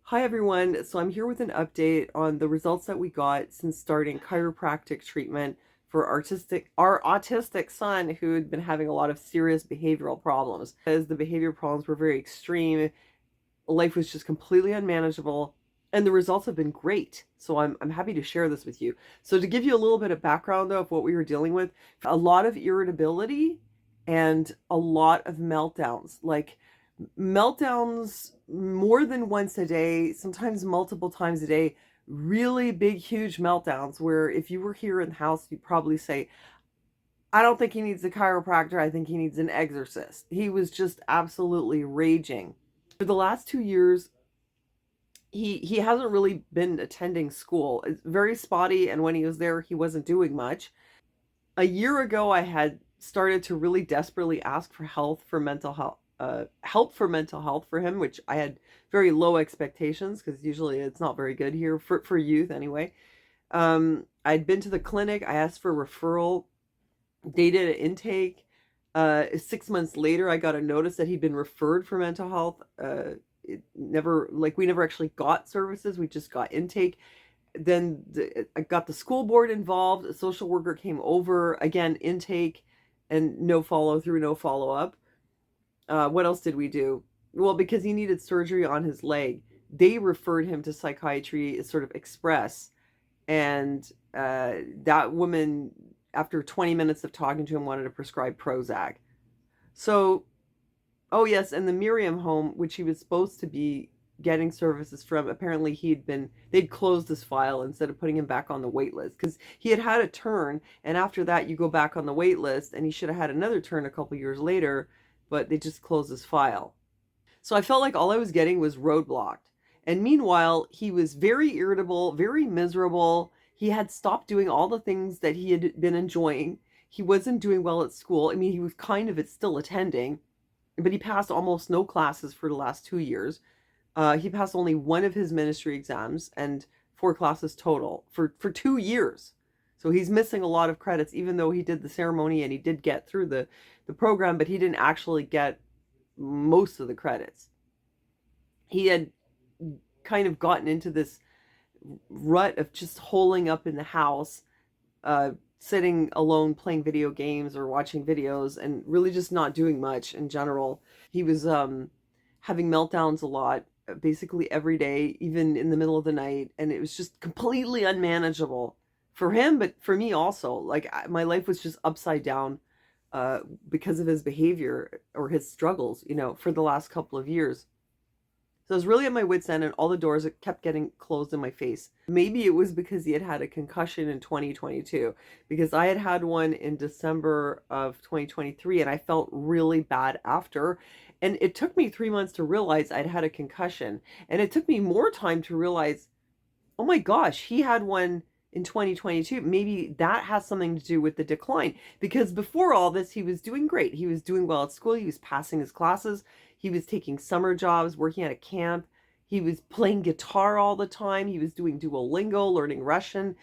Hi everyone. So I'm here with an update on the results that we got since starting chiropractic treatment for our autistic son who had been having a lot of serious behavioral problems. As the behavior problems were very extreme, life was just completely unmanageable, and the results have been great. So I'm happy to share this with you. So to give you a little bit of background though of what we were dealing with, a lot of irritability and a lot of meltdowns. Like meltdowns more than once a day, sometimes multiple times a day, really big, huge meltdowns where if you were here in the house, you'd probably say, I don't think he needs a chiropractor. I think he needs an exorcist. He was just absolutely raging. For the last 2 years, he hasn't really been attending school. It's very spotty, and when he was there, he wasn't doing much. A year ago, I had started to really desperately ask for help for mental health for him, which I had very low expectations because usually it's not very good here for youth anyway. I'd been to the clinic. I asked for a referral. They did an intake. 6 months later, I got a notice that he'd been referred for mental health. We never actually got services. We just got intake. Then I got the school board involved. A social worker came over, again, intake, and no follow through, no follow up. What else did we do? Well, because he needed surgery on his leg, they referred him to psychiatry, sort of express. And that woman, after 20 minutes of talking to him, wanted to prescribe Prozac. So, oh yes, and the Miriam home, which he was supposed to be getting services from, apparently they'd closed his file instead of putting him back on the wait list because he had had a turn, and after that you go back on the wait list, and he should have had another turn a couple years later, but they just closed his file. So I felt like all I was getting was roadblocked. And meanwhile, he was very irritable, very miserable. He had stopped doing all the things that he had been enjoying. He wasn't doing well at school. I mean, he was kind of still attending, but he passed almost no classes for the last 2 years. He passed only one of his ministry exams and 4 classes total for 2 years. So he's missing a lot of credits, even though he did the ceremony and he did get through the program, but he didn't actually get most of the credits. He had kind of gotten into this rut of just holing up in the house, sitting alone playing video games or watching videos and really just not doing much in general. He was having meltdowns a lot, basically every day, even in the middle of the night, and it was just completely unmanageable for him, but for me also. Like my life was just upside down because of his behavior or his struggles, for the last couple of years. So I was really at my wit's end, and all the doors kept getting closed in my face. Maybe it was because he had had a concussion in 2022, because I had had one in December of 2023, and I felt really bad after. And it took me 3 months to realize I'd had a concussion. And it took me more time to realize, oh my gosh, he had one in 2022. Maybe that has something to do with the decline. Because before all this, he was doing great. He was doing well at school. He was passing his classes. He was taking summer jobs, working at a camp. He was playing guitar all the time. He was doing Duolingo, learning Russian.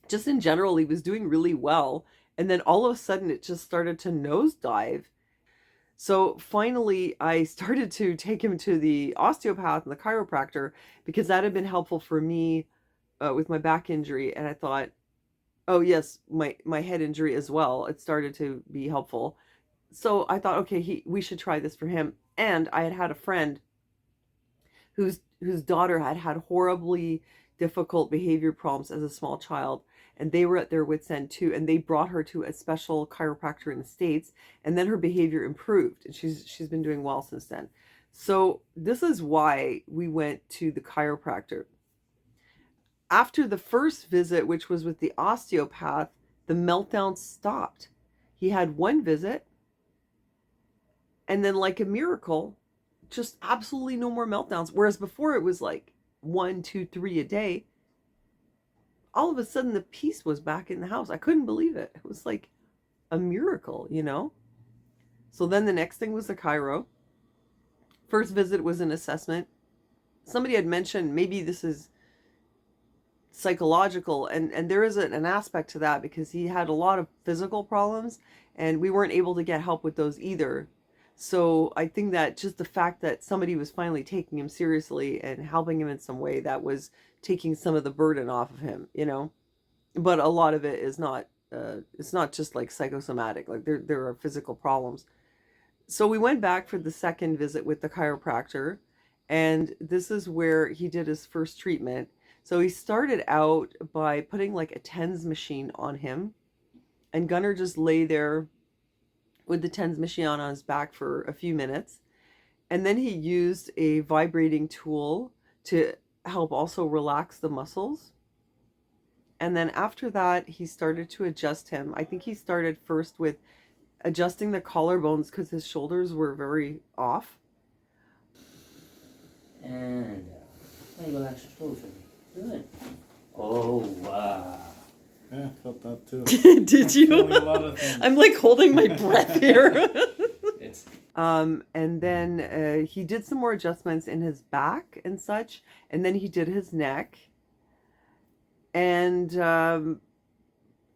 Just in general, he was doing really well. And then all of a sudden, it just started to nosedive. So finally, I started to take him to the osteopath and the chiropractor because that had been helpful for me with my back injury. And I thought, oh yes, my head injury as well. It started to be helpful. So I thought, okay, we should try this for him. And I had had a friend whose daughter had had horribly difficult behavior problems as a small child, and they were at their wits' end too, and they brought her to a special chiropractor in the States, and then her behavior improved, and she's been doing well since then. So this is why we went to the chiropractor. After the first visit, which was with the osteopath, the meltdown stopped. He had one visit, and then like a miracle, just absolutely no more meltdowns. Whereas before it was like 1, 2, 3 a day. All of a sudden the peace was back in the house. I couldn't believe it. It was like a miracle. So then the next thing was the chiro. First visit was an assessment. Somebody had mentioned maybe this is psychological, and there is an aspect to that because he had a lot of physical problems and we weren't able to get help with those either. So I think that just the fact that somebody was finally taking him seriously and helping him in some way, that was taking some of the burden off of him, you know. But a lot of it is not. It's not just like psychosomatic. Like there are physical problems. So we went back for the second visit with the chiropractor, and this is where he did his first treatment. So he started out by putting like a TENS machine on him, and Gunner just lay there with the TENS machine on his back for a few minutes. And then he used a vibrating tool to help also relax the muscles. And then after that, he started to adjust him. I think he started first with adjusting the collarbones because his shoulders were very off. And relax your shoulders. Good. Oh, wow. Yeah, I felt that too. Did you? Feeling a lot of things. I'm like holding my breath here. It's And then he did some more adjustments in his back and such. And then he did his neck. And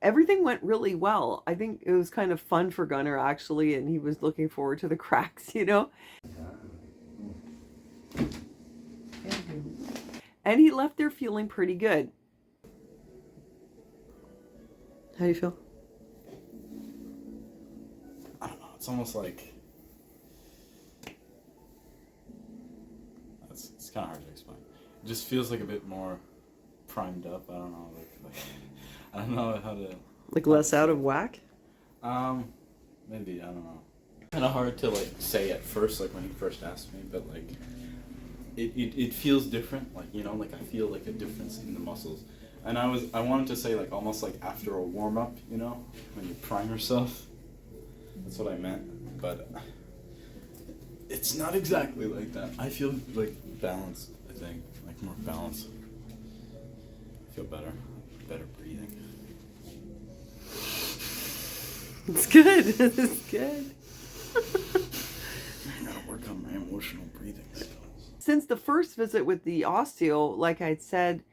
everything went really well. I think it was kind of fun for Gunner, actually, and he was looking forward to the cracks, you know? And he left there feeling pretty good. How do you feel? I don't know. It's almost like it's kind of hard to explain. It just feels like a bit more primed up. I don't know. Like I don't know how to. Like less out of whack? Maybe, I don't know. Kind of hard to like say at first, like when he first asked me, but like it feels different. Like, you know, like I feel like a difference in the muscles. And I wanted to say like almost like after a warm up, you know, when you prime yourself. That's what I meant, but it's not exactly like that. I feel like balanced. I think like more balanced. I feel better breathing. It's good. It's good. I gotta work on my emotional breathing skills. Since the first visit with the osteo, like I'd said,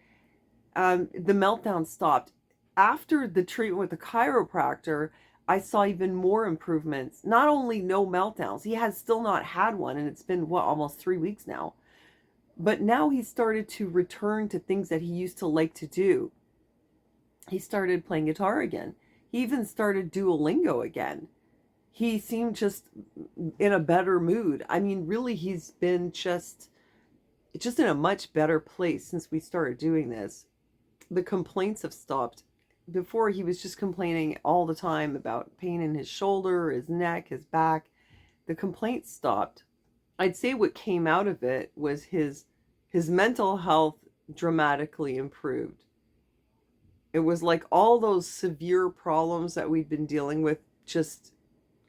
the meltdown stopped. After the treatment with the chiropractor, I saw even more improvements. Not only no meltdowns, he has still not had one, and it's been, almost 3 weeks now. But now he started to return to things that he used to like to do. He started playing guitar again. He even started Duolingo again. He seemed just in a better mood. I mean, really, he's been just in a much better place since we started doing this. The complaints have stopped. Before, he was just complaining all the time about pain in his shoulder, his neck, his back. The complaints stopped. I'd say what came out of it was his mental health dramatically improved. It was like all those severe problems that we'd been dealing with just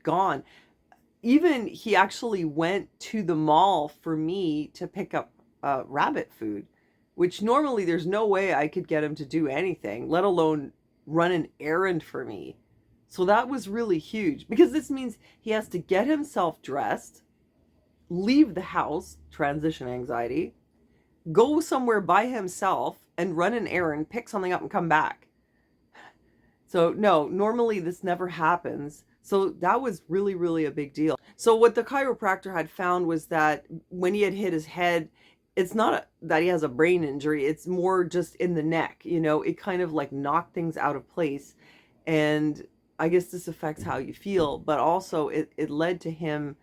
gone. Even he actually went to the mall for me to pick up rabbit food, which normally there's no way I could get him to do anything, let alone run an errand for me. So that was really huge, because this means he has to get himself dressed, leave the house, transition anxiety, go somewhere by himself and run an errand, pick something up and come back. So no, normally this never happens. So that was really, really a big deal. So what the chiropractor had found was that when he had hit his head, it's not that he has a brain injury. It's more just in the neck, you know, it kind of like knocked things out of place. And I guess this affects how you feel, but also it led to him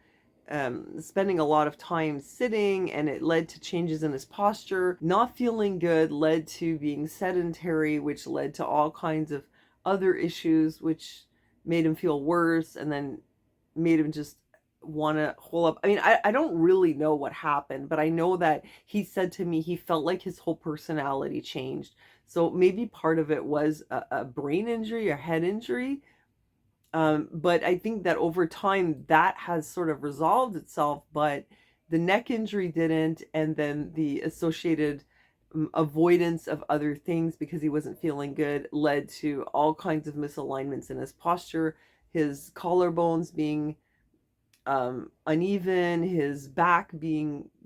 spending a lot of time sitting, and it led to changes in his posture. Not feeling good led to being sedentary, which led to all kinds of other issues, which made him feel worse, and then made him just want to hole up. I mean, I don't really know what happened, but I know that he said to me he felt like his whole personality changed. So maybe part of it was a brain injury or head injury. But I think that over time that has sort of resolved itself, but the neck injury didn't, and then the associated avoidance of other things because he wasn't feeling good led to all kinds of misalignments in his posture, his collarbones being uneven, his back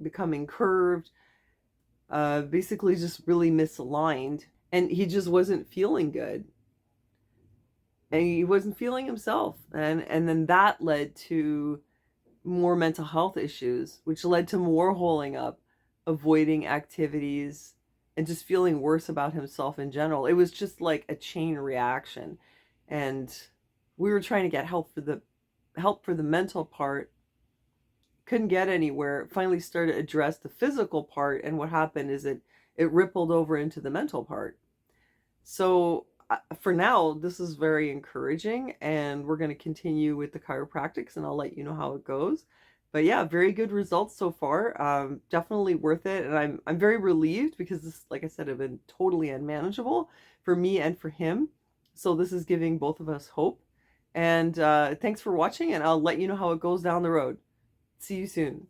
becoming curved, basically just really misaligned, and he just wasn't feeling good. And he wasn't feeling himself, and then that led to more mental health issues, which led to more holing up, avoiding activities, and just feeling worse about himself in general. It was just like a chain reaction. And we were trying to get help for the mental part, couldn't get anywhere. Finally started to address the physical part, and what happened is it rippled over into the mental part. So for now, this is very encouraging, and we're going to continue with the chiropractics, and I'll let you know how it goes. But yeah, very good results so far. Definitely worth it, and I'm very relieved because this, like I said, have been totally unmanageable for me and for him. So this is giving both of us hope. And thanks for watching, and I'll let you know how it goes down the road. See you soon.